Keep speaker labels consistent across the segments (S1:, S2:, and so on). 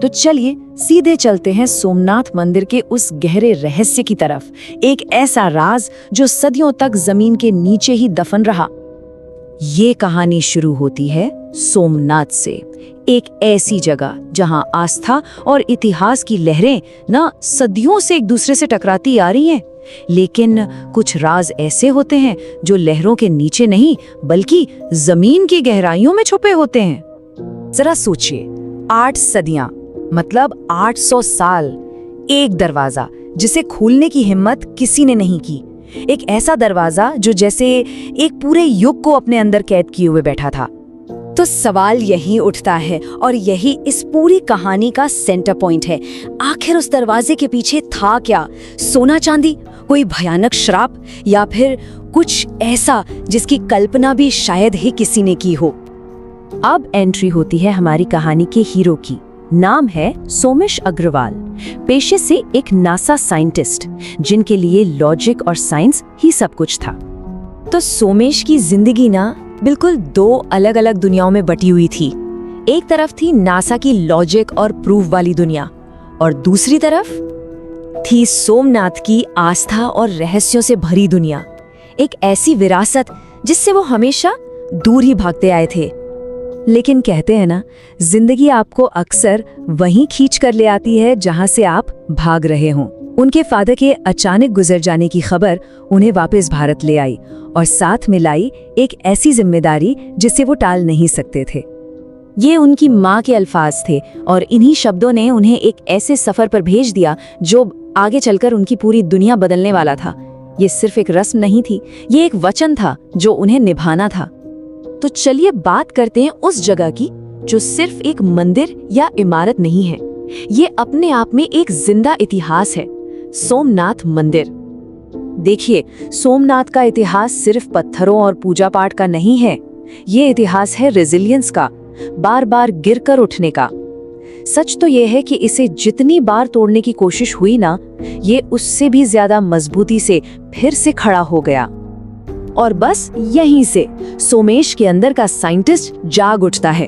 S1: तो चलिए सीधे चलते हैं सोमनाथ मंदिर के उस गहरे रहस्य की तरफ, एक ऐसा राज जो सदियों तक जमीन के नीचे ही दफन रहा। ये कहानी शुरू होती है सोमनाथ से, एक ऐसी जगह जहां आस्था और इतिहास की लहरें ना सदियों से एक दूसरे से टकराती आ रही हैं। लेकिन कुछ राज ऐसे होते हैं जो लहरों के नीचे नहीं बल्कि जमीन की गहराइयों में छुपे होते हैं। जरा सोचिए, 8 सदियां मतलब 800 साल, एक दरवाजा जिसे खोलने की हिम्मत किसी ने नहीं की, एक ऐसा दरवाजा जो जैसे एक पूरे युग को अपने अंदर कैद किए हुए बैठा था। तो सवाल यही उठता है और यही इस पूरी कहानी का सेंटर पॉइंट है। आखिर उस दरवाजे के पीछे था क्या? सोना चांदी, कोई भयानक श्राप, या फिर कुछ ऐसा जिसकी कल्पना भी शायद ही किसी ने की हो? अब एंट्री होती है हमारी कहानी के हीरो की। नाम है सोमेश अग्रवाल, पेशे से एक नासा साइंटिस्ट जिनके लिए लॉजिक और साइंस ही सब कुछ था। तो सोमेश की जिंदगी ना बिल्कुल 2 अलग अलग दुनियाओं में बटी हुई थी। एक तरफ थी नासा की लॉजिक और प्रूफ वाली दुनिया, और दूसरी तरफ थी सोमनाथ की आस्था और रहस्यों से भरी दुनिया, एक ऐसी विरासत जिससे वो हमेशा दूर ही भागते आए थे। लेकिन कहते हैं ना, जिंदगी आपको अक्सर वहीं खींच कर ले आती है जहां से आप भाग रहे हों। उनके फादर के अचानक गुजर जाने की खबर उन्हें वापस भारत ले आई और साथ में लाई एक ऐसी जिम्मेदारी जिसे वो टाल नहीं सकते थे। ये उनकी माँ के अल्फाज थे और इन्हीं शब्दों ने उन्हें एक ऐसे सफर पर भेज दिया जो आगे चलकर उनकी पूरी दुनिया बदलने वाला था। ये सिर्फ एक रस्म नहीं थी, ये एक वचन था जो उन्हें निभाना था। तो चलिए बात करते हैं उस जगह की जो सिर्फ एक मंदिर या इमारत नहीं है, ये अपने आप में एक जिंदा इतिहास है, सोमनाथ मंदिर। देखिए, सोमनाथ का इतिहास सिर्फ पत्थरों और पूजा पाठ का नहीं है, ये इतिहास है रेजिलियंस का, बार बार गिरकर उठने का। सच तो यह है कि इसे जितनी बार तोड़ने की कोशिश हुई ना, ये उससे भी ज्यादा मजबूती से फिर से खड़ा हो गया। और बस यहीं से सोमेश के अंदर का साइंटिस्ट जाग उठता है।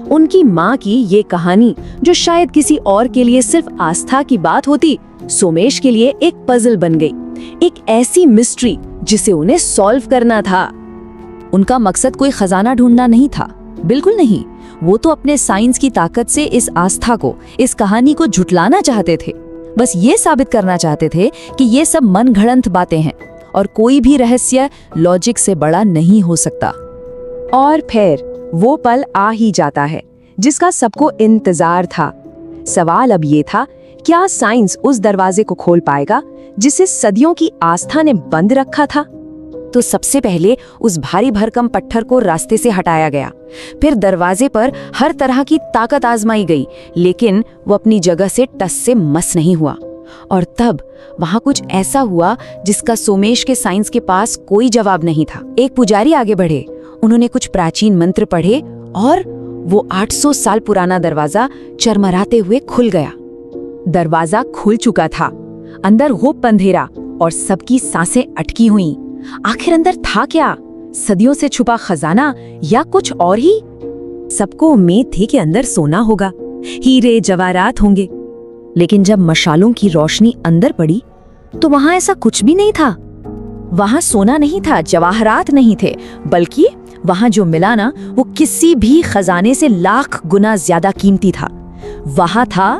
S1: उनकी माँ की ये कहानी, जो शायद किसी और के लिए सिर्फ आस्था की बात होती, सोमेश के लिए एक पजल बन गई, एक ऐसी मिस्ट्री जिसे उन्हें सॉल्व करना था। उनका मकसद कोई खजाना ढूंढना नहीं था, बिल्कुल नहीं। वो तो अपने साइंस की ताकत से इस आस्था को, इस कहानी को झुठलाना चाहते थे। बस ये साबित करना चाहते थे कि ये सब मनगढ़ंत बातें हैं और कोई भी रहस्य लॉजिक से बड़ा नहीं हो सकता। और फिर वो पल आ ही जाता है जिसका सबको इंतजार था। सवाल अब ये था, क्या साइंस उस दरवाजे को खोल पाएगा जिसे सदियों की आस्था ने बंद रखा था? तो सबसे पहले उस भारी भरकम पत्थर को रास्ते से हटाया गया, फिर दरवाजे पर हर तरह की ताकत आजमाई गई, लेकिन वो अपनी जगह से टस से मस नहीं हुआ। और तब वहां कुछ ऐसा हुआ जिसका सोमेश के साइंस के पास कोई जवाब नहीं था। एक पुजारी आगे बढ़े, उन्होंने कुछ प्राचीन मंत्र पढ़े और वो 800 साल पुराना दरवाजा चरमराते हुए खुल गया। दरवाजा खुल चुका था, अंदर होप अंधेरा और सबकी सांसें अटकी हुई। आखिर अंदर था क्या? सदियों से छुपा खजाना या कुछ और ही? सबको उम्मीद थी कि अंदर सोना होगा, हीरे जवाहरात होंगे, लेकिन जब मशालों की रोशनी अंदर पड़ी तो वहां ऐसा कुछ भी नहीं था। वहां सोना नहीं था, जवाहरात नहीं थे, बल्कि वहां जो मिला ना, वो किसी भी खजाने से लाख गुना ज्यादा कीमती था। वहां था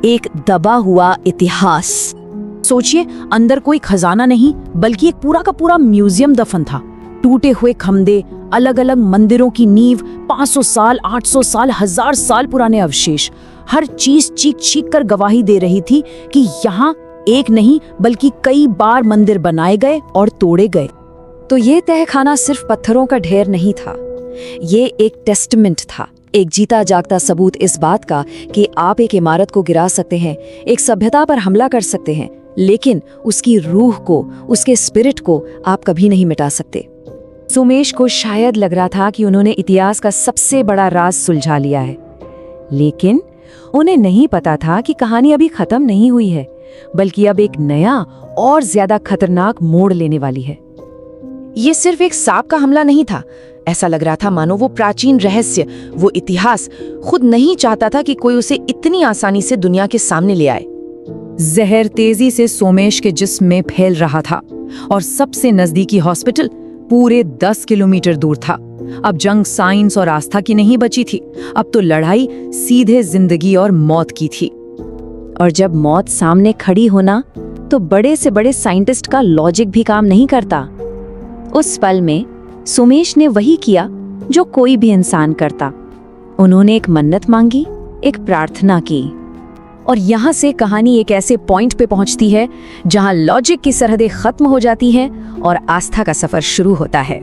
S1: एक दबा हुआ इतिहास। सोचिए, अंदर कोई खजाना नहीं बल्कि एक पूरा का पूरा म्यूजियम दफन था। टूटे हुए खम्भे, अलग अलग मंदिरों की नींव, 500 साल, 800 साल, 1000 साल पुराने अवशेष, हर चीज चीख चीख कर गवाही दे रही थी कि यहाँ एक नहीं बल्कि कई बार मंदिर बनाए गए और तोड़े गए। तो ये तहखाना सिर्फ पत्थरों का ढेर नहीं था, ये एक टेस्टमेंट था, एक जीता जागता सबूत इस बात का कि आप एक इमारत को गिरा सकते हैं, एक सभ्यता पर हमला कर सकते हैं, लेकिन उसकी रूह को, उसके स्पिरिट को आप कभी नहीं मिटा सकते। सोमेश को शायद लग रहा था कि उन्होंने इतिहास का सबसे बड़ा राज सुलझा लिया है, लेकिन उन्हें नहीं पता था कि कहानी अभी खत्म नहीं हुई है, बल्कि अब एक नया और ज्यादा खतरनाक मोड़ लेने वाली है। ये सिर्फ एक सांप का हमला नहीं था, ऐसा लग रहा था मानो वो प्राचीन रहस्य, वो इतिहास खुद नहीं चाहता था कि कोई उसे इतनी आसानी से दुनिया के सामने ले आए। जहर तेजी से सोमेश के जिस्म में फैल रहा था और सबसे नजदीकी हॉस्पिटल पूरे 10 किलोमीटर दूर था। अब जंग साइंस और आस्था की नहीं बची थी, अब तो लड़ाई सीधे जिंदगी और मौत की थी। और जब मौत सामने खड़ी होना, तो बड़े से बड़े साइंटिस्ट का लॉजिक भी काम नहीं करता। उस पल में सोमेश ने वही किया जो कोई भी इंसान करता। उन्होंने एक मन्नत मांगी, एक प्रार्थना की। और यहाँ से कहानी एक ऐसे पॉइंट पे पहुंचती है जहां लॉजिक की सरहदें खत्म हो जाती हैं और आस्था का सफर शुरू होता है।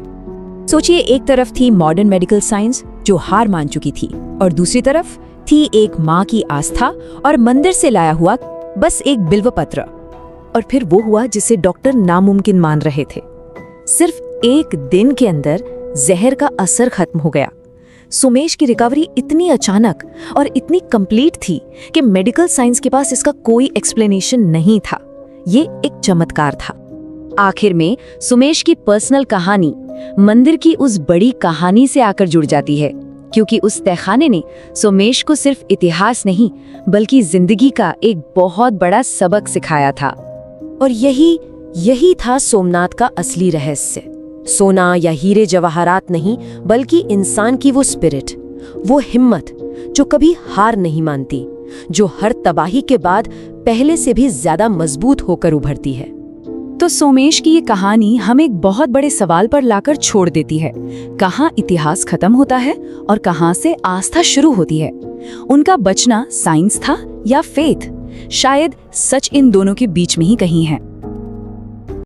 S1: सोचिए, एक तरफ थी मॉडर्न मेडिकल साइंस जो हार मान चुकी थी, और दूसरी तरफ थी एक माँ की आस्था और मंदिर से लाया हुआ बस एक बिल्व पत्र। और फिर वो हुआ जिसे डॉक्टर नामुमकिन मान रहे थे। सिर्फ एक दिन के अंदर जहर का असर खत्म हो गया। सोमेश की रिकवरी इतनी अचानक और इतनी कंप्लीट थी कि मेडिकल साइंस के पास इसका कोई एक्सप्लेनेशन नहीं था। ये एक चमत्कार था। आखिर में सोमेश की पर्सनल कहानी मंदिर की उस बड़ी कहानी से आकर जुड़ जाती है, क्योंकि उस तहखाने ने सोमेश को सिर्फ इतिहास नहीं बल्कि जिंदगी का एक बहुत बड़ा सबक सिखाया था। और यही था सोमनाथ का असली रहस्य। सोना या हीरे जवाहरात नहीं, बल्कि इंसान की वो स्पिरिट, वो हिम्मत जो कभी हार नहीं मानती, जो हर तबाही के बाद पहले से भी ज्यादा मजबूत होकर उभरती है। तो सोमेश की ये कहानी हमें एक बहुत बड़े सवाल पर लाकर छोड़ देती है। कहाँ इतिहास खत्म होता है और कहाँ से आस्था शुरू होती है? उनका बचना साइंस था या फेथ? शायद सच इन दोनों के बीच में ही कहीं है।